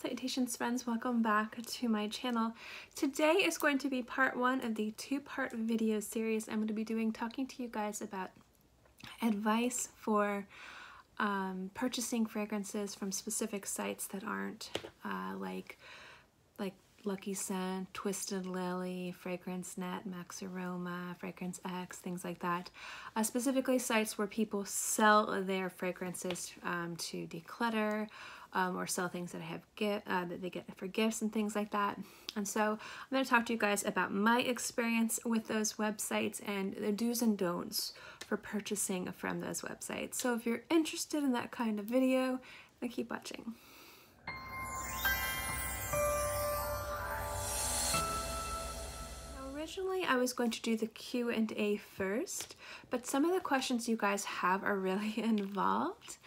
Salutations friends, welcome back to my channel. Today is going to be part one of the two-part video series I'm going to be doing, talking to you guys about advice for purchasing fragrances from specific sites that aren't like Lucky Scent, Twisted Lily, Fragrance Net, Max Aroma, Fragrance X, things like that. Specifically sites where people sell their fragrances to declutter or sell things that that they get for gifts and things like that. And so I'm going to talk to you guys about my experience with those websites and the do's and don'ts for purchasing from those websites. So if you're interested in that kind of video, then keep watching. Originally, I was going to do the Q&A first, but some of the questions you guys have are really involved.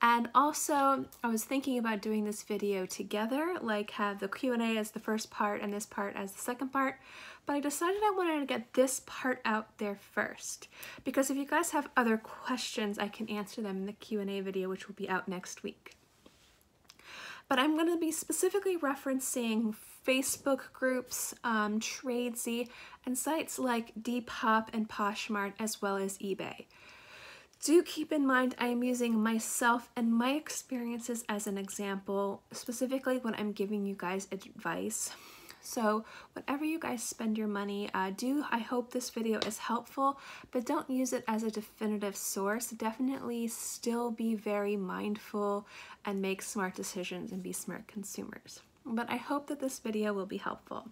And also, I was thinking about doing this video together, like have the Q&A as the first part and this part as the second part, but I decided I wanted to get this part out there first, because if you guys have other questions, I can answer them in the Q&A video, which will be out next week. But I'm going to be specifically referencing Facebook groups, Tradesy, and sites like Depop and Poshmark, as well as eBay. Do keep in mind I am using myself and my experiences as an example, specifically when I'm giving you guys advice. So whenever you guys spend your money, I hope this video is helpful, but don't use it as a definitive source. Definitely still be very mindful and make smart decisions and be smart consumers. But I hope that this video will be helpful.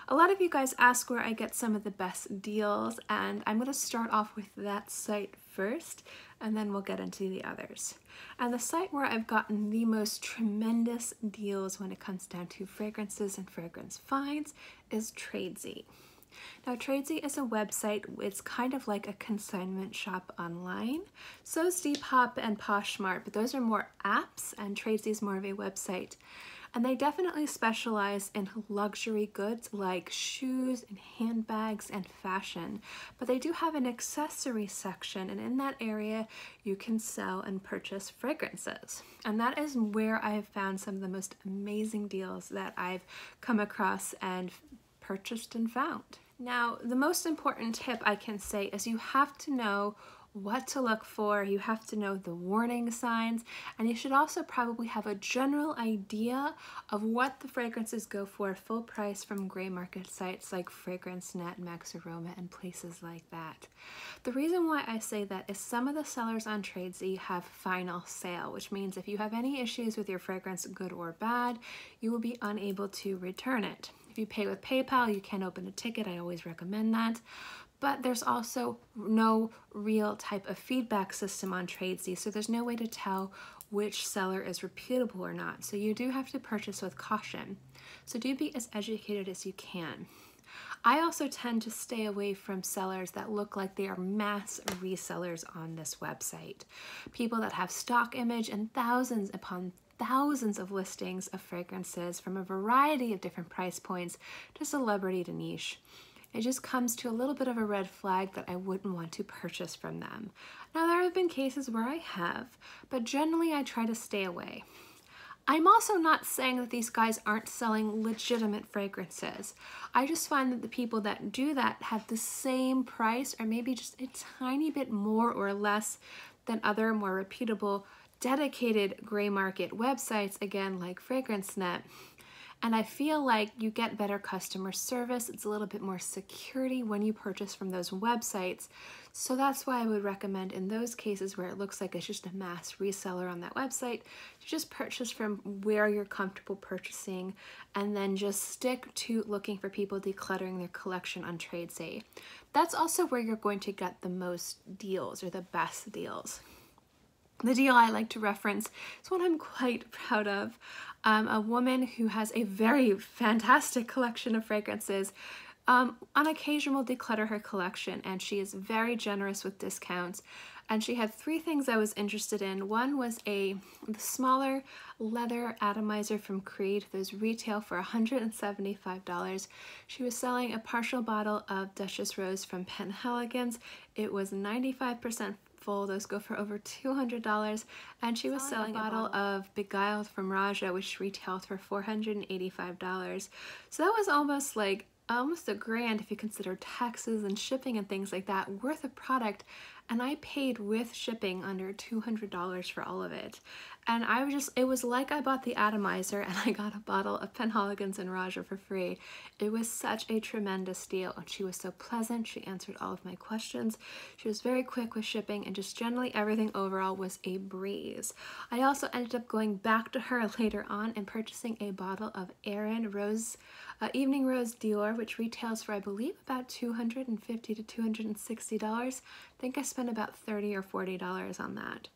A lot of you guys ask where I get some of the best deals, and I'm going to start off with that site first, and then we'll get into the others. And the site where I've gotten the most tremendous deals when it comes down to fragrances and fragrance finds is Tradesy. Now, Tradesy is a website. It's kind of like a consignment shop online. So is Depop and Poshmark, but those are more apps, and Tradesy is more of a website. And they definitely specialize in luxury goods like shoes and handbags and fashion. But they do have an accessory section, and in that area you can sell and purchase fragrances. And that is where I have found some of the most amazing deals that I've come across and purchased and found. Now, the most important tip I can say is you have to know what to look for, you have to know the warning signs, and you should also probably have a general idea of what the fragrances go for full price from gray market sites like Fragrance Net, Max Aroma, and places like that. The reason why I say that is some of the sellers on Tradesy have final sale, which means if you have any issues with your fragrance, good or bad, you will be unable to return it. If you pay with PayPal, you can open a ticket. I always recommend that. But there's also no real type of feedback system on Tradesy, so there's no way to tell which seller is reputable or not. So you do have to purchase with caution. So do be as educated as you can. I also tend to stay away from sellers that look like they are mass resellers on this website. People that have stock image and thousands upon thousands of listings of fragrances from a variety of different price points to celebrity to niche. It just comes to a little bit of a red flag that I wouldn't want to purchase from them. Now, there have been cases where I have, but generally I try to stay away. I'm also not saying that these guys aren't selling legitimate fragrances. I just find that the people that do that have the same price or maybe just a tiny bit more or less than other more reputable dedicated gray market websites, again, like Fragrance Net. And I feel like you get better customer service. It's a little bit more security when you purchase from those websites. So that's why I would recommend in those cases where it looks like it's just a mass reseller on that website, to just purchase from where you're comfortable purchasing, and then just stick to looking for people decluttering their collection on Tradesy. That's also where you're going to get the most deals or the best deals. The deal I like to reference is one I'm quite proud of. A woman who has a very fantastic collection of fragrances on occasion will declutter her collection, and she is very generous with discounts. And she had three things I was interested in. One was the smaller leather atomizer from Creed. Those retail for $175. She was selling a partial bottle of Duchess Rose from Penhaligon's. It was 95% full. Those go for over $200. And she was selling a bottle of Beguiled from Raja, which retailed for $485. So that was almost a grand if you consider taxes and shipping and things like that worth of product, and I paid with shipping under $200 for all of it. And it was like I bought the atomizer and I got a bottle of Penhaligon's and Raja for free. It was such a tremendous deal, and she was so pleasant. She answered all of my questions. She was very quick with shipping, and just generally everything overall was a breeze. I also ended up going back to her later on and purchasing a bottle of Evening Rose Dior, which retails for, I believe, about $250 to $260. I think I spent about $30 or $40 on that.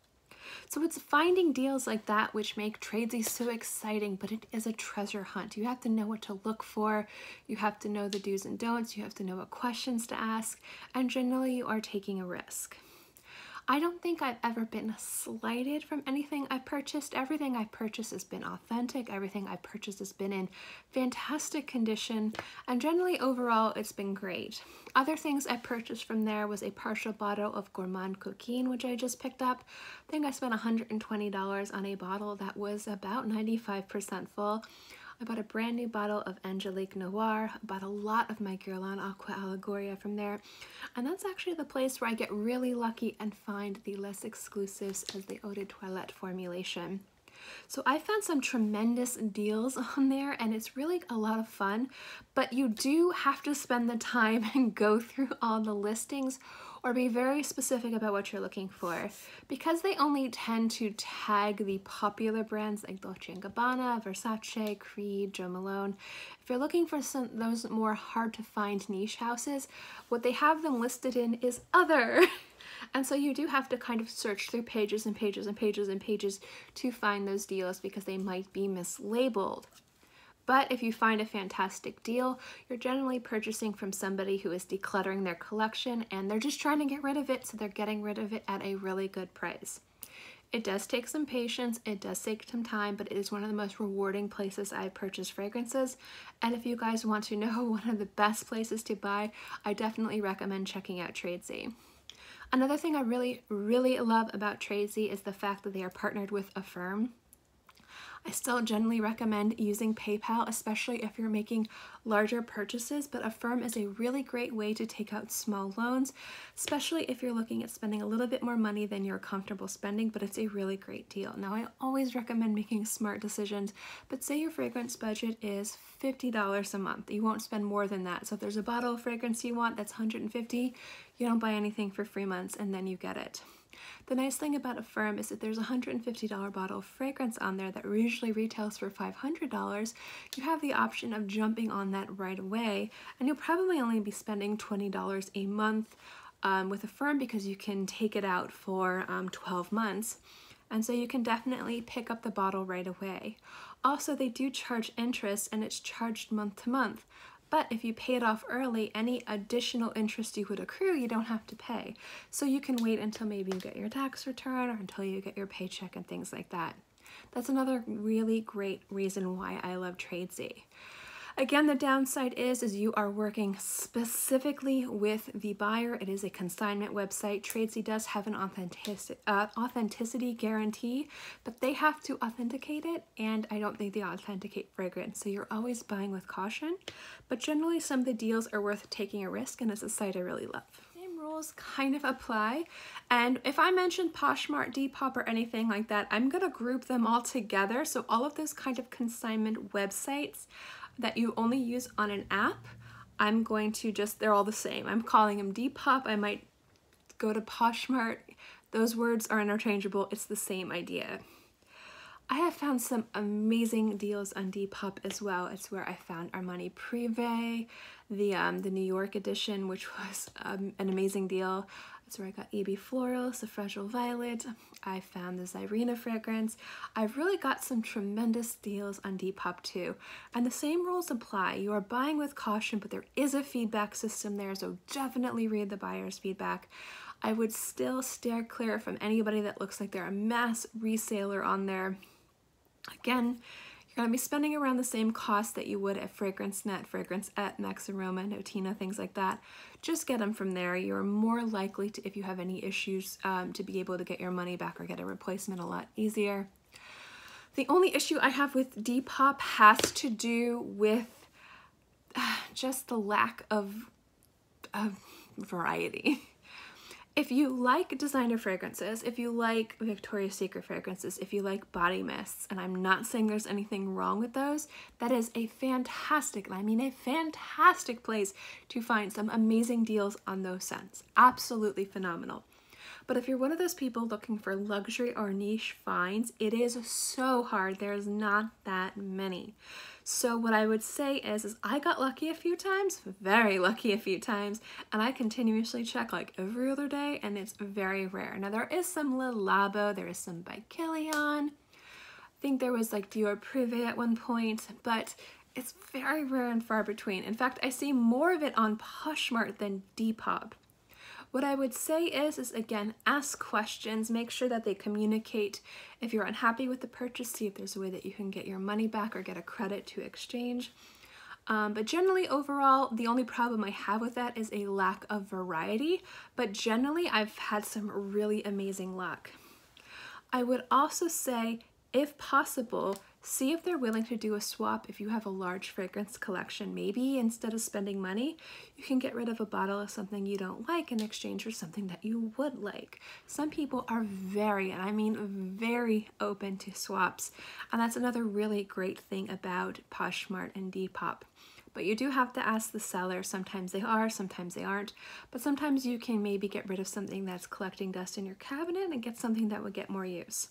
So it's finding deals like that which make Tradesy so exciting, but it is a treasure hunt. You have to know what to look for, you have to know the do's and don'ts, you have to know what questions to ask, and generally you are taking a risk. I don't think I've ever been slighted from anything I purchased. Everything I purchased has been authentic. Everything I purchased has been in fantastic condition, and generally overall it's been great. Other things I purchased from there was a partial bottle of Gourmand Coquine, which I just picked up. I think I spent $120 on a bottle that was about 95% full. I bought a brand new bottle of Angelique Noir. I bought a lot of my Guerlain Aqua Allegoria from there. And that's actually the place where I get really lucky and find the less exclusives as the Eau de Toilette formulation. So I found some tremendous deals on there, and it's really a lot of fun, but you do have to spend the time and go through all the listings or be very specific about what you're looking for. Because they only tend to tag the popular brands like Dolce & Gabbana, Versace, Creed, Jo Malone. If you're looking for those more hard to find niche houses, what they have them listed in is other. And so you do have to kind of search through pages and pages and pages and pages to find those deals because they might be mislabeled. But if you find a fantastic deal, you're generally purchasing from somebody who is decluttering their collection and they're just trying to get rid of it, so they're getting rid of it at a really good price. It does take some patience, it does take some time, but it is one of the most rewarding places I've purchased fragrances. And if you guys want to know one of the best places to buy, I definitely recommend checking out Tradesy. Another thing I really love about Tradesy is the fact that they are partnered with a firm. I still generally recommend using PayPal, especially if you're making larger purchases, but a firm is a really great way to take out small loans, especially if you're looking at spending a little bit more money than you're comfortable spending, but it's a really great deal. Now, I always recommend making smart decisions, but say your fragrance budget is $50 a month. You won't spend more than that. So if there's a bottle of fragrance you want that's $150, you don't buy anything for 3 months and then you get it. The nice thing about a firm is that there's a $150 bottle of fragrance on there that usually retails for $500. You have the option of jumping on that right away, and you'll probably only be spending $20 a month with a firm because you can take it out for 12 months. And so you can definitely pick up the bottle right away. Also, they do charge interest, and it's charged month to month. But if you pay it off early, any additional interest you would accrue, you don't have to pay. So you can wait until maybe you get your tax return or until you get your paycheck and things like that. That's another really great reason why I love Tradesy. Again, the downside is you are working specifically with the buyer. It is a consignment website. Tradesy does have an authenticity guarantee, but they have to authenticate it, and I don't think they authenticate fragrance. So you're always buying with caution, but generally some of the deals are worth taking a risk, and it's a site I really love. Same rules kind of apply, and if I mention Poshmark, Depop, or anything like that, I'm gonna group them all together. So all of those kind of consignment websites that you only use on an app, I'm going to they're all the same. I'm calling them Depop. I might go to Poshmark. Those words are interchangeable. It's the same idea. I have found some amazing deals on Depop as well. It's where I found Armani Privé, the New York edition, which was an amazing deal. That's where I got EB Florals, the Fragile Violet. I found the Zyrina fragrance. I've really got some tremendous deals on Depop too. And the same rules apply. You are buying with caution, but there is a feedback system there, so definitely read the buyer's feedback. I would still steer clear from anybody that looks like they're a mass reseller on there. Again, You're going to be spending around the same cost that you would at FragranceNet, FragranceEt, Max Aroma, Notina, things like that. Just get them from there. You're more likely to, if you have any issues, to be able to get your money back or get a replacement a lot easier. The only issue I have with Depop has to do with just the lack of variety. If you like designer fragrances, if you like Victoria's Secret fragrances, if you like body mists, and I'm not saying there's anything wrong with those, that is a fantastic, and I mean a fantastic place to find some amazing deals on those scents. Absolutely phenomenal. But if you're one of those people looking for luxury or niche finds, it is so hard. There's not that many. So what I would say is I got lucky a few times, very lucky a few times, and I continuously check like every other day, and it's very rare. Now there is some Le Labo, there is some by Guerlain. I think there was like Dior Privé at one point, but it's very rare and far between. In fact, I see more of it on Poshmark than Depop. What I would say is again, ask questions, make sure that they communicate. If you're unhappy with the purchase, see if there's a way that you can get your money back or get a credit to exchange. But generally overall, the only problem I have with that is a lack of variety, but generally I've had some really amazing luck. I would also say, if possible, see if they're willing to do a swap. If you have a large fragrance collection, maybe instead of spending money, you can get rid of a bottle of something you don't like in exchange for something that you would like. Some people are very, and I mean very, open to swaps, and that's another really great thing about Poshmark and Depop. But you do have to ask the seller. Sometimes they are, sometimes they aren't, but sometimes you can maybe get rid of something that's collecting dust in your cabinet and get something that would get more use.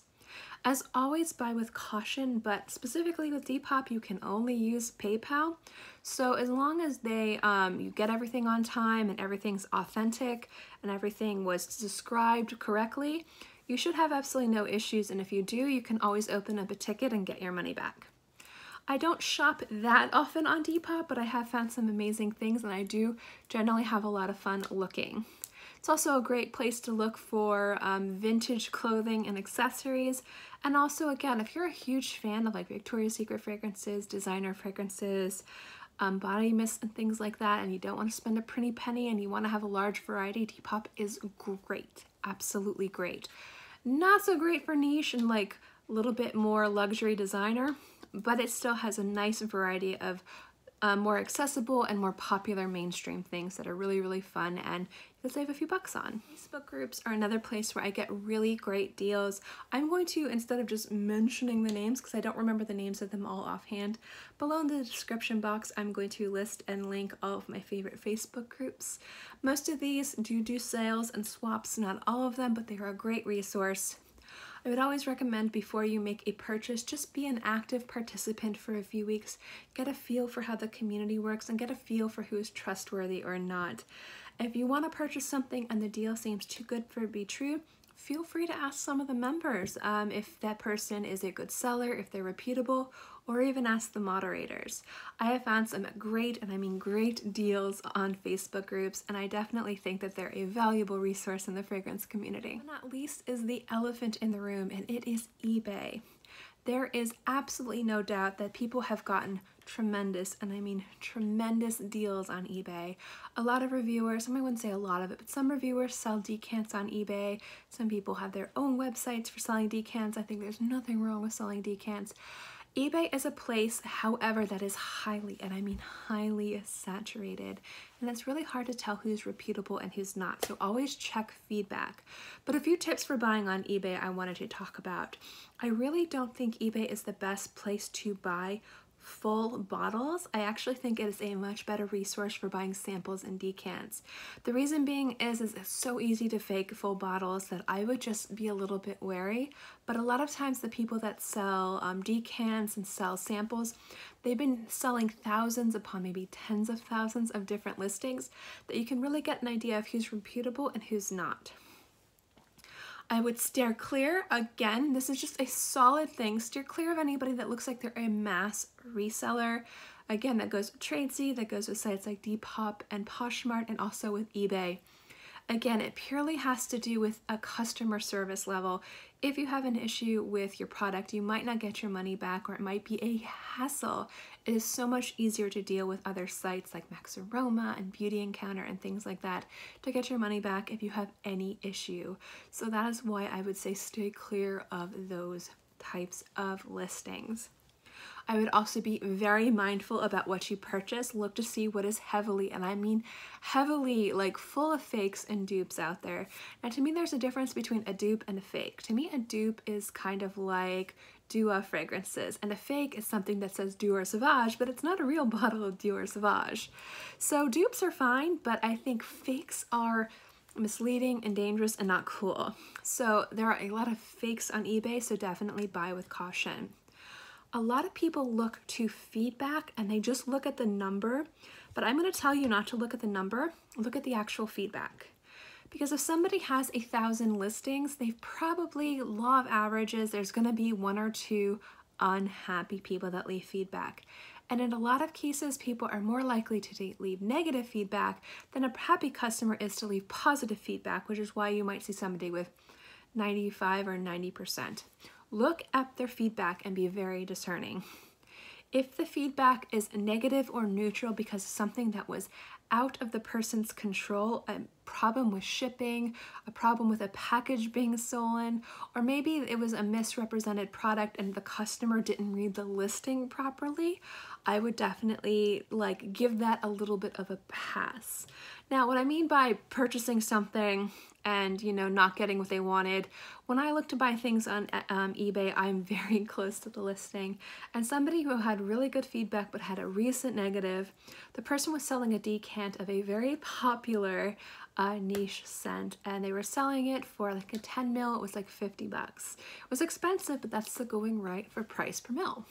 As always, buy with caution, but specifically with Depop, you can only use PayPal. So as long as they, you get everything on time and everything's authentic and everything was described correctly, you should have absolutely no issues. And if you do, you can always open up a ticket and get your money back. I don't shop that often on Depop, but I have found some amazing things, and I do generally have a lot of fun looking. It's also a great place to look for vintage clothing and accessories. And also, again, if you're a huge fan of like Victoria's Secret fragrances, designer fragrances, body mists and things like that, and you don't want to spend a pretty penny and you want to have a large variety, Depop is great. Absolutely great. Not so great for niche and like a little bit more luxury designer, but it still has a nice variety of more accessible and more popular mainstream things that are really, really fun and you can save a few bucks on. Facebook groups are another place where I get really great deals. I'm going to, instead of just mentioning the names, because I don't remember the names of them all offhand, below in the description box I'm going to list and link all of my favorite Facebook groups. Most of these do sales and swaps, not all of them, but they are a great resource. I would always recommend before you make a purchase, just be an active participant for a few weeks, get a feel for how the community works, and get a feel for who is trustworthy or not. If you want to purchase something and the deal seems too good for it to be true, feel free to ask some of the members if that person is a good seller, if they're reputable, or even ask the moderators. I have found some great, and I mean great, deals on Facebook groups, and I definitely think that they're a valuable resource in the fragrance community. But not least is the elephant in the room, and it is eBay. There is absolutely no doubt that people have gotten tremendous, and I mean tremendous, deals on eBay. A lot of reviewers, I wouldn't say a lot of it, but some reviewers sell decants on eBay. Some people have their own websites for selling decants. I think there's nothing wrong with selling decants. eBay is a place, however, that is highly, and I mean highly, saturated, and it's really hard to tell who's reputable and who's not, so always check feedback. But a few tips for buying on eBay I wanted to talk about. I really don't think eBay is the best place to buy full bottles. I actually think it is a much better resource for buying samples and decants. The reason being is it's so easy to fake full bottles that I would just be a little bit wary. But a lot of times the people that sell decants and sell samples, they've been selling thousands upon maybe tens of thousands of different listings that you can really get an idea of who's reputable and who's not. I would steer clear, again, this is just a solid thing, steer clear of anybody that looks like they're a mass reseller. Again, that goes with Tradesy, that goes with sites like Depop and Poshmark, and also with eBay. Again, it purely has to do with a customer service level. If you have an issue with your product, you might not get your money back, or it might be a hassle. It is so much easier to deal with other sites like Max Aroma and Beauty Encounter and things like that to get your money back if you have any issue. So that is why I would say stay clear of those types of listings. I would also be very mindful about what you purchase. Look to see what is heavily, and I mean heavily, like full of fakes and dupes out there. Now to me, there's a difference between a dupe and a fake. To me, a dupe is kind of like Dior fragrances, and a fake is something that says Dior Sauvage, but it's not a real bottle of Dior Sauvage. So dupes are fine, but I think fakes are misleading and dangerous and not cool. So there are a lot of fakes on eBay, so definitely buy with caution. A lot of people look to feedback and they just look at the number, but I'm going to tell you not to look at the number, look at the actual feedback. Because if somebody has 1,000 listings, they've probably, law of averages, there's going to be 1 or 2 unhappy people that leave feedback. And in a lot of cases, people are more likely to leave negative feedback than a happy customer is to leave positive feedback, which is why you might see somebody with 95 or 90%. Look at their feedback and be very discerning. If the feedback is negative or neutral because of something that was out of the person's control, a problem with shipping, a problem with a package being stolen, or maybe it was a misrepresented product and the customer didn't read the listing properly, I would definitely give that a little bit of a pass. Now, what I mean by purchasing something and not getting what they wanted, when I look to buy things on eBay, I'm very close to the listing. And somebody who had really good feedback but had a recent negative, the person was selling a decant of a very popular niche scent, and they were selling it for like a 10 mil. It was like 50 bucks. It was expensive, but that's the going right for price per mil.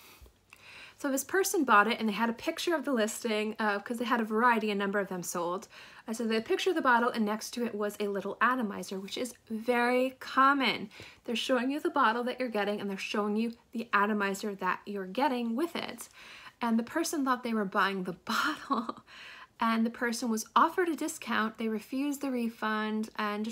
So this person bought it and they had a picture of the listing because they had a variety, a number of them sold. So they had a picture of the bottle and next to it was a little atomizer, which is very common. They're showing you the bottle that you're getting and they're showing you the atomizer that you're getting with it. And the person thought they were buying the bottle and the person was offered a discount. They refused the refund and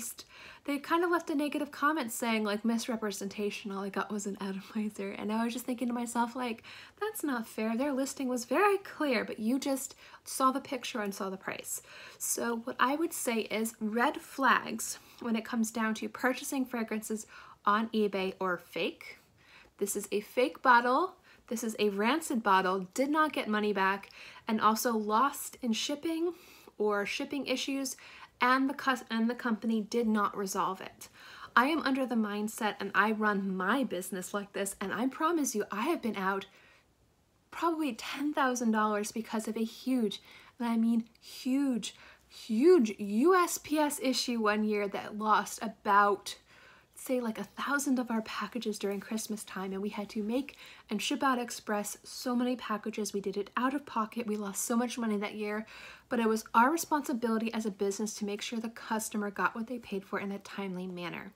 they kind of left a negative comment saying like misrepresentation, all I got was an atomizer. And I was just thinking to myself, like, that's not fair. Their listing was very clear, but you just saw the picture and saw the price. So what I would say is red flags when it comes down to purchasing fragrances on eBay or fake. This is a fake bottle. This is a rancid bottle, did not get money back, and also lost in shipping or shipping issues, and the company did not resolve it. I am under the mindset, and I run my business like this, and I promise you, I have been out probably $10,000 because of a huge, and I mean huge USPS issue one year that lost about, say, like 1,000 of our packages during Christmas time, and we had to make and ship out express so many packages. We did it out of pocket. We lost so much money that year, but it was our responsibility as a business to make sure the customer got what they paid for in a timely manner.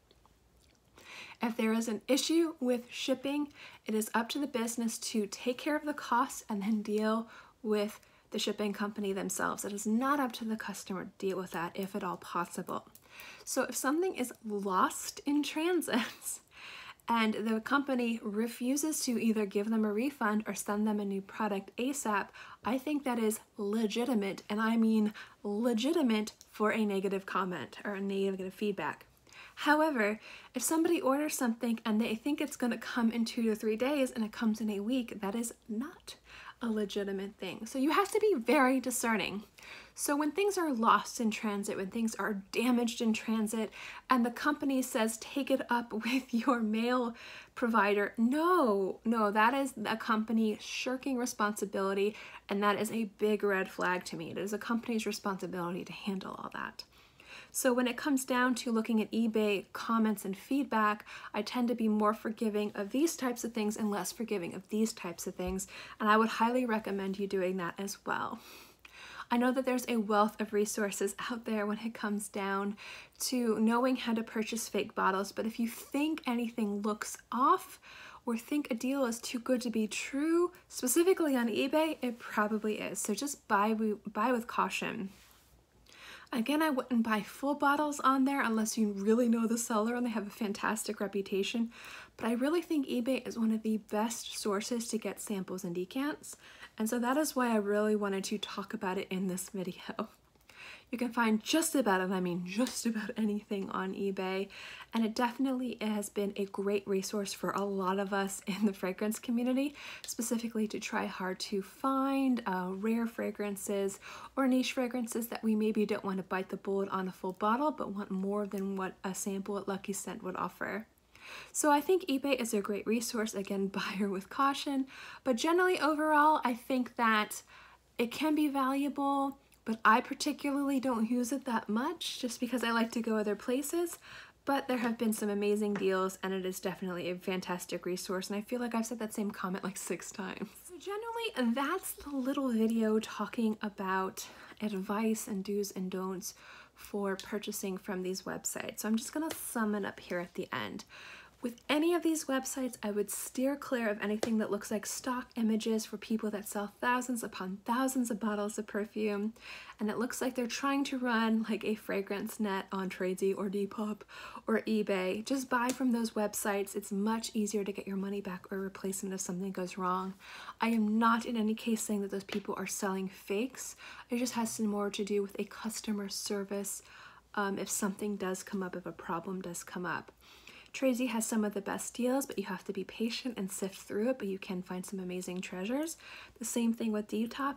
If there is an issue with shipping, it is up to the business to take care of the costs and then deal with the shipping company themselves. It is not up to the customer to deal with that, if at all possible. So if something is lost in transit and the company refuses to either give them a refund or send them a new product ASAP, I think that is legitimate, and I mean legitimate, for a negative comment or a negative feedback. However, if somebody orders something and they think it's going to come in 2 to 3 days and it comes in a week, that is not a legitimate thing. So you have to be very discerning. So when things are lost in transit, when things are damaged in transit, and the company says take it up with your mail provider, no, that is a company shirking responsibility, and that is a big red flag to me. It is a company's responsibility to handle all that. So when it comes down to looking at eBay comments and feedback, I tend to be more forgiving of these types of things and less forgiving of these types of things, and I would highly recommend you doing that as well. I know that there's a wealth of resources out there when it comes down to knowing how to purchase fake bottles, but if you think anything looks off or think a deal is too good to be true, specifically on eBay, it probably is. So just buy with caution. Again, I wouldn't buy full bottles on there unless you really know the seller and they have a fantastic reputation. But I really think eBay is one of the best sources to get samples and decants. And so that is why I really wanted to talk about it in this video. You can find just about, and I mean just about anything on eBay, and it definitely has been a great resource for a lot of us in the fragrance community, specifically to try hard to find rare fragrances or niche fragrances that we maybe don't want to bite the bullet on a full bottle, but want more than what a sample at Lucky Scent would offer. So I think eBay is a great resource, again, buyer with caution, but generally overall, I think that it can be valuable, but I particularly don't use it that much just because I like to go other places. But there have been some amazing deals and it is definitely a fantastic resource, and I feel like I've said that same comment like 6 times. So generally that's the little video talking about advice and do's and don'ts for purchasing from these websites. So I'm just gonna sum it up here at the end. With any of these websites, I would steer clear of anything that looks like stock images for people that sell thousands upon thousands of bottles of perfume, and it looks like they're trying to run like a fragrance net on Tradesy or Depop or eBay. Just buy from those websites. It's much easier to get your money back or replacement if something goes wrong. I am not in any case saying that those people are selling fakes. It just has more to do with a customer service if something does come up, if a problem does come up. Tradesy has some of the best deals, but you have to be patient and sift through it, but you can find some amazing treasures. The same thing with Depop,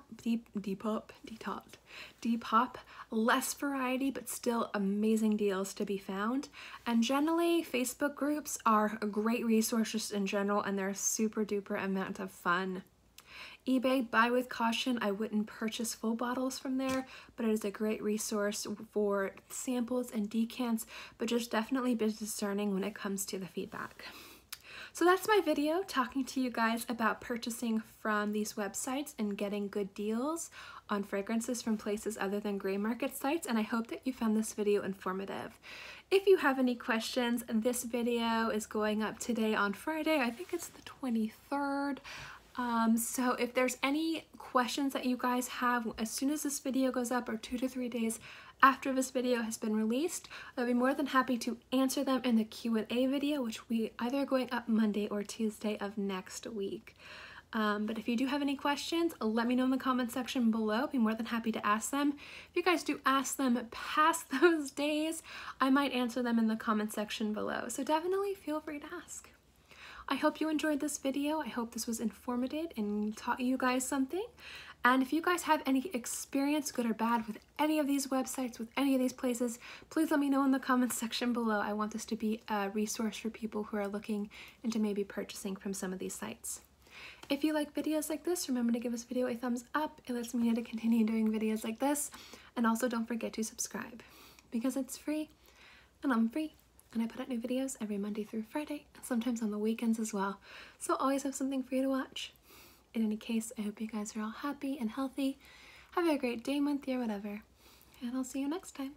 less variety, but still amazing deals to be found. And generally, Facebook groups are a great resource just in general, and they're a super duper amount of fun. eBay, buy with caution. I wouldn't purchase full bottles from there, but it is a great resource for samples and decants, but just definitely be discerning when it comes to the feedback. So that's my video talking to you guys about purchasing from these websites and getting good deals on fragrances from places other than gray market sites, and I hope that you found this video informative. If you have any questions, this video is going up today on Friday. I think it's the 23rd. So if there's any questions that you guys have as soon as this video goes up, or 2 to 3 days after this video has been released, I'll be more than happy to answer them in the Q&A video, which will be either going up Monday or Tuesday of next week. But if you do have any questions, let me know in the comment section below. I'll be more than happy to ask them. If you guys do ask them past those days, I might answer them in the comment section below. So definitely feel free to ask. I hope you enjoyed this video. I hope this was informative and taught you guys something. And if you guys have any experience, good or bad, with any of these websites, with any of these places, please let me know in the comments section below. I want this to be a resource for people who are looking into maybe purchasing from some of these sites. If you like videos like this, remember to give this video a thumbs up. It lets me know to continue doing videos like this. And also don't forget to subscribe because it's free and I'm free. And I put out new videos every Monday through Friday, and sometimes on the weekends as well. So always have something for you to watch. In any case, I hope you guys are all happy and healthy. Have a great day, month, year, whatever. And I'll see you next time.